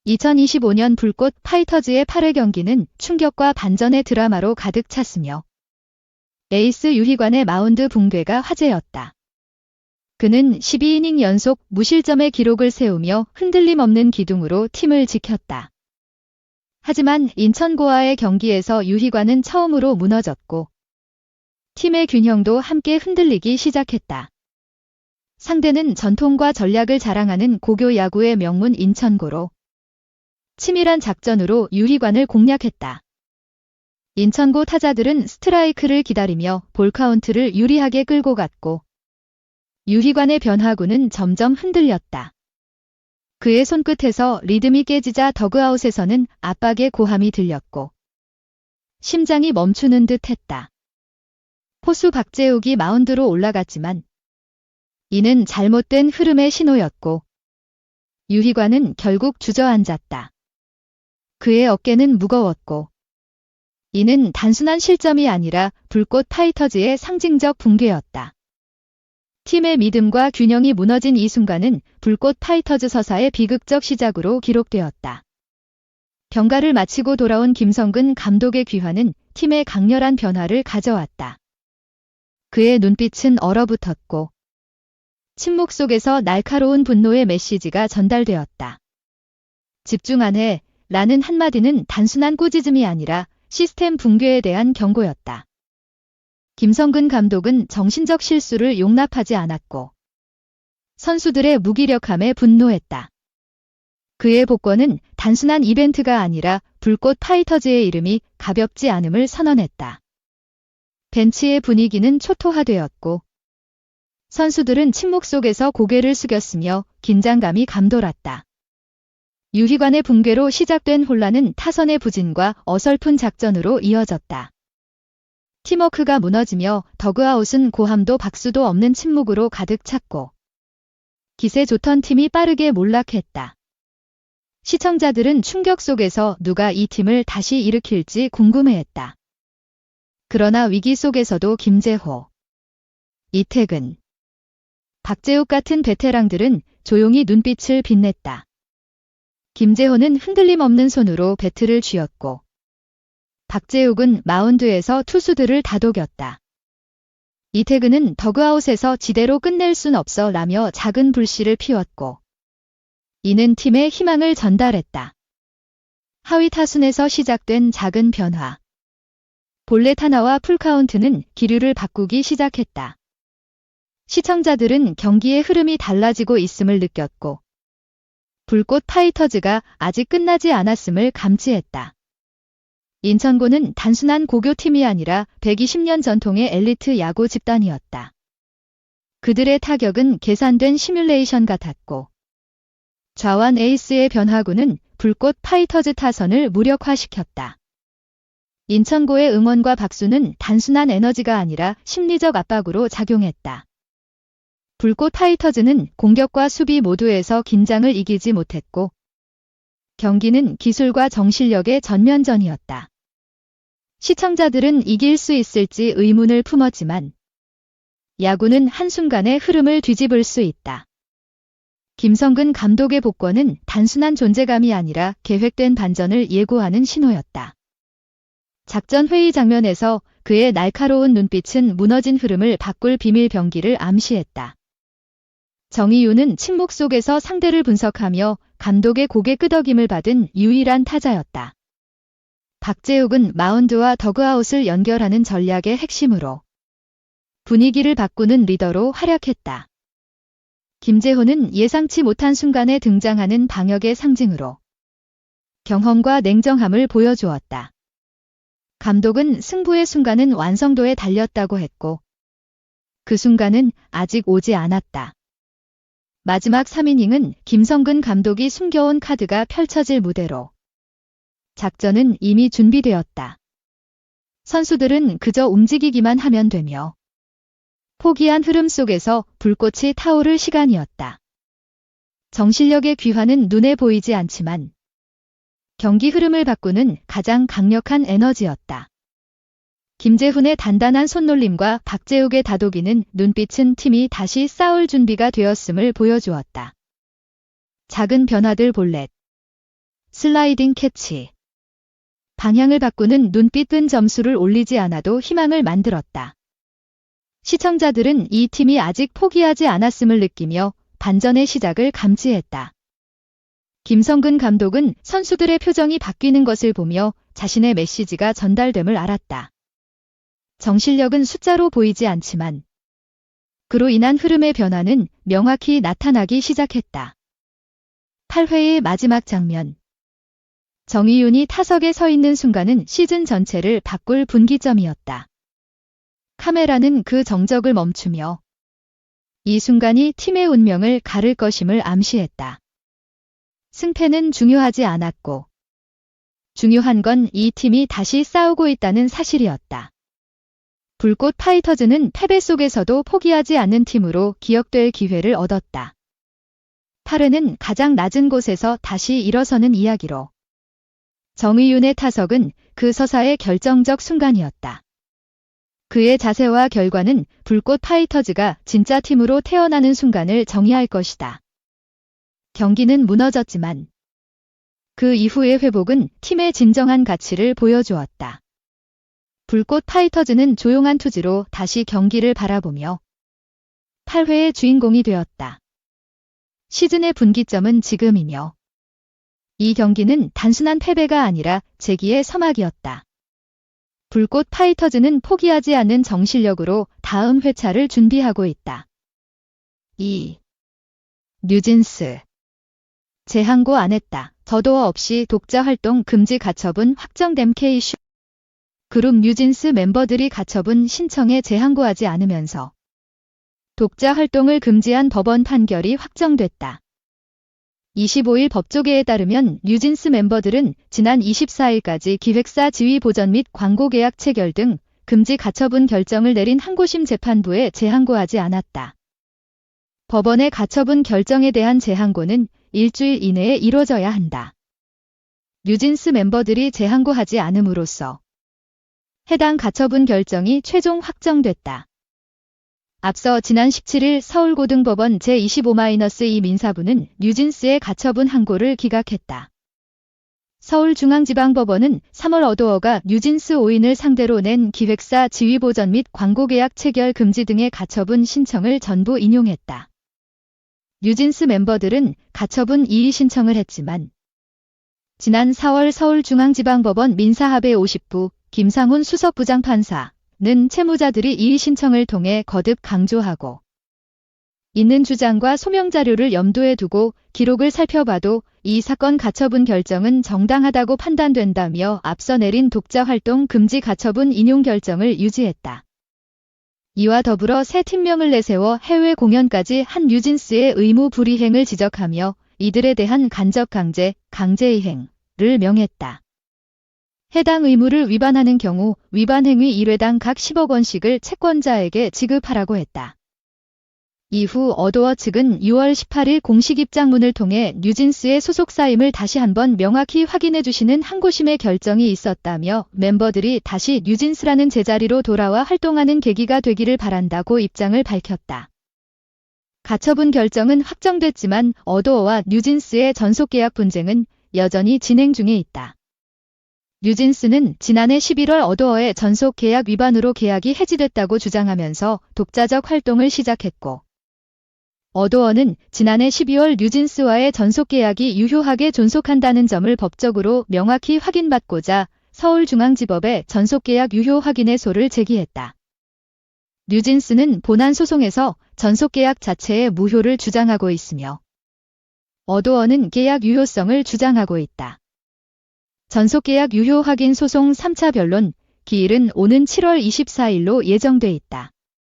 2025년 불꽃 파이터즈의 8회 경기는 충격과 반전의 드라마로 가득 찼으며 에이스 유희관의 마운드 붕괴가 화제였다. 그는 12이닝 연속 무실점의 기록을 세우며 흔들림 없는 기둥으로 팀을 지켰다. 하지만 인천고와의 경기에서 유희관은 처음으로 무너졌고 팀의 균형도 함께 흔들리기 시작했다. 상대는 전통과 전략을 자랑하는 고교 야구의 명문 인천고로 치밀한 작전으로 유희관을 공략했다. 인천고 타자들은 스트라이크를 기다리며 볼 카운트를 유리하게 끌고 갔고 유희관의 변화구는 점점 흔들렸다. 그의 손끝에서 리듬이 깨지자 더그아웃에서는 압박의 고함이 들렸고 심장이 멈추는 듯 했다. 포수 박재욱이 마운드로 올라갔지만 이는 잘못된 흐름의 신호였고 유희관은 결국 주저앉았다. 그의 어깨는 무거웠고 이는 단순한 실점이 아니라 불꽃 파이터즈의 상징적 붕괴였다. 팀의 믿음과 균형이 무너진 이 순간은 불꽃 파이터즈 서사의 비극적 시작으로 기록되었다. 병가를 마치고 돌아온 김성근 감독의 귀환은 팀의 강렬한 변화를 가져왔다. 그의 눈빛은 얼어붙었고 침묵 속에서 날카로운 분노의 메시지가 전달되었다. 집중 안 해 라는 한마디는 단순한 꾸짖음이 아니라 시스템 붕괴에 대한 경고였다. 김성근 감독은 정신적 실수를 용납하지 않았고 선수들의 무기력함에 분노했다. 그의 복권은 단순한 이벤트가 아니라 불꽃 파이터즈의 이름이 가볍지 않음을 선언했다. 벤치의 분위기는 초토화되었고 선수들은 침묵 속에서 고개를 숙였으며 긴장감이 감돌았다. 유희관의 붕괴로 시작된 혼란은 타선의 부진과 어설픈 작전으로 이어졌다. 팀워크가 무너지며 더그아웃은 고함도 박수도 없는 침묵으로 가득 찼고 기세 좋던 팀이 빠르게 몰락했다. 시청자들은 충격 속에서 누가 이 팀을 다시 일으킬지 궁금해했다. 그러나 위기 속에서도 김재호, 이태근, 박재욱 같은 베테랑들은 조용히 눈빛을 빛냈다. 김재호는 흔들림 없는 손으로 배트를 쥐었고 박재욱은 마운드에서 투수들을 다독였다. 이태근은 더그아웃에서 지대로 끝낼 순 없어 라며 작은 불씨를 피웠고 이는 팀의 희망을 전달했다. 하위 타순에서 시작된 작은 변화. 볼넷 하나와 풀카운트는 기류를 바꾸기 시작했다. 시청자들은 경기의 흐름이 달라지고 있음을 느꼈고 불꽃 파이터즈가 아직 끝나지 않았음을 감지했다. 인천고는 단순한 고교팀이 아니라 120년 전통의 엘리트 야구 집단이었다. 그들의 타격은 계산된 시뮬레이션 같았고 좌완 에이스의 변화구는 불꽃 파이터즈 타선을 무력화시켰다. 인천고의 응원과 박수는 단순한 에너지가 아니라 심리적 압박으로 작용했다. 불꽃 파이터즈는 공격과 수비 모두에서 긴장을 이기지 못했고 경기는 기술과 정실력의 전면전이었다. 시청자들은 이길 수 있을지 의문을 품었지만 야구는 한순간에 흐름을 뒤집을 수 있다. 김성근 감독의 복권은 단순한 존재감이 아니라 계획된 반전을 예고하는 신호였다. 작전 회의 장면에서 그의 날카로운 눈빛은 무너진 흐름을 바꿀 비밀 병기를 암시했다. 정의유는 침묵 속에서 상대를 분석하며 감독의 고개 끄덕임을 받은 유일한 타자였다. 박재욱은 마운드와 더그아웃을 연결하는 전략의 핵심으로 분위기를 바꾸는 리더로 활약했다. 김재호는 예상치 못한 순간에 등장하는 방역의 상징으로 경험과 냉정함을 보여주었다. 감독은 승부의 순간은 완성도에 달렸다고 했고 그 순간은 아직 오지 않았다. 마지막 3이닝은 김성근 감독이 숨겨온 카드가 펼쳐질 무대로 작전은 이미 준비되었다. 선수들은 그저 움직이기만 하면 되며 포기한 흐름 속에서 불꽃이 타오를 시간이었다. 정실력의 귀환은 눈에 보이지 않지만 경기 흐름을 바꾸는 가장 강력한 에너지였다. 김재훈의 단단한 손놀림과 박재욱의 다독이는 눈빛은 팀이 다시 싸울 준비가 되었음을 보여주었다. 작은 변화들 볼넷. 슬라이딩 캐치. 방향을 바꾸는 눈빛은 점수를 올리지 않아도 희망을 만들었다. 시청자들은 이 팀이 아직 포기하지 않았음을 느끼며 반전의 시작을 감지했다. 김성근 감독은 선수들의 표정이 바뀌는 것을 보며 자신의 메시지가 전달됨을 알았다. 정실력은 숫자로 보이지 않지만 그로 인한 흐름의 변화는 명확히 나타나기 시작했다. 8회의 마지막 장면. 정의윤이 타석에 서 있는 순간은 시즌 전체를 바꿀 분기점이었다. 카메라는 그 정적을 멈추며 이 순간이 팀의 운명을 가를 것임을 암시했다. 승패는 중요하지 않았고 중요한 건 이 팀이 다시 싸우고 있다는 사실이었다. 불꽃 파이터즈는 패배 속에서도 포기하지 않는 팀으로 기억될 기회를 얻었다. 8회는 가장 낮은 곳에서 다시 일어서는 이야기로 정의윤의 타석은 그 서사의 결정적 순간이었다. 그의 자세와 결과는 불꽃 파이터즈가 진짜 팀으로 태어나는 순간을 정의할 것이다. 경기는 무너졌지만 그 이후의 회복은 팀의 진정한 가치를 보여주었다. 불꽃 파이터즈는 조용한 투지로 다시 경기를 바라보며 8회의 주인공이 되었다. 시즌의 분기점은 지금이며 이 경기는 단순한 패배가 아니라 재기의 서막이었다. 불꽃 파이터즈는 포기하지 않는 정실력으로 다음 회차를 준비하고 있다. 2. 뉴진스. 재항고 안 했다. 더도어 없이 독자 활동 금지 가처분 확정됨 K-슈. 그룹 뉴진스 멤버들이 가처분 신청에 재항고하지 않으면서 독자 활동을 금지한 법원 판결이 확정됐다. 25일 법조계에 따르면 뉴진스 멤버들은 지난 24일까지 기획사 지위 보전 및 광고 계약 체결 등 금지 가처분 결정을 내린 항고심 재판부에 재항고하지 않았다. 법원의 가처분 결정에 대한 재항고는 일주일 이내에 이뤄져야 한다. 뉴진스 멤버들이 재항고하지 않음으로써 해당 가처분 결정이 최종 확정됐다. 앞서 지난 17일 서울고등법원 제25-2 민사부는 뉴진스의 가처분 항고를 기각했다. 서울중앙지방법원은 3월 어도어가 뉴진스 5인을 상대로 낸 기획사 지위보전 및 광고계약 체결 금지 등의 가처분 신청을 전부 인용했다. 뉴진스 멤버들은 가처분 이의 신청을 했지만 지난 4월 서울중앙지방법원 민사합의 50부 김상훈 수석부장판사는 채무자들이 이의 신청을 통해 거듭 강조하고 있는 주장과 소명자료를 염두에 두고 기록을 살펴봐도 이 사건 가처분 결정은 정당하다고 판단된다며 앞서 내린 독자활동 금지 가처분 인용 결정을 유지했다. 이와 더불어 새 팀명을 내세워 해외 공연까지 한 뉴진스의 의무 불이행을 지적하며 이들에 대한 간접 강제이행을 명했다. 해당 의무를 위반하는 경우 위반 행위 1회당 각 10억 원씩을 채권자에게 지급하라고 했다. 이후 어도어 측은 6월 18일 공식 입장문을 통해 뉴진스의 소속사임을 다시 한번 명확히 확인해 주시는 항고심의 결정이 있었다며 멤버들이 다시 뉴진스라는 제자리로 돌아와 활동하는 계기가 되기를 바란다고 입장을 밝혔다. 가처분 결정은 확정됐지만 어도어와 뉴진스의 전속계약 분쟁은 여전히 진행 중에 있다. 뉴진스는 지난해 11월 어도어의 전속계약 위반으로 계약이 해지됐다고 주장하면서 독자적 활동을 시작했고 어도어는 지난해 12월 뉴진스와의 전속계약이 유효하게 존속한다는 점을 법적으로 명확히 확인받고자 서울중앙지법에 전속계약 유효 확인의소를 제기했다. 뉴진스는 본안 소송에서 전속계약 자체의 무효를 주장하고 있으며 어도어는 계약 유효성을 주장하고 있다. 전속계약 유효 확인 소송 3차 변론 기일은 오는 7월 24일로 예정돼 있다.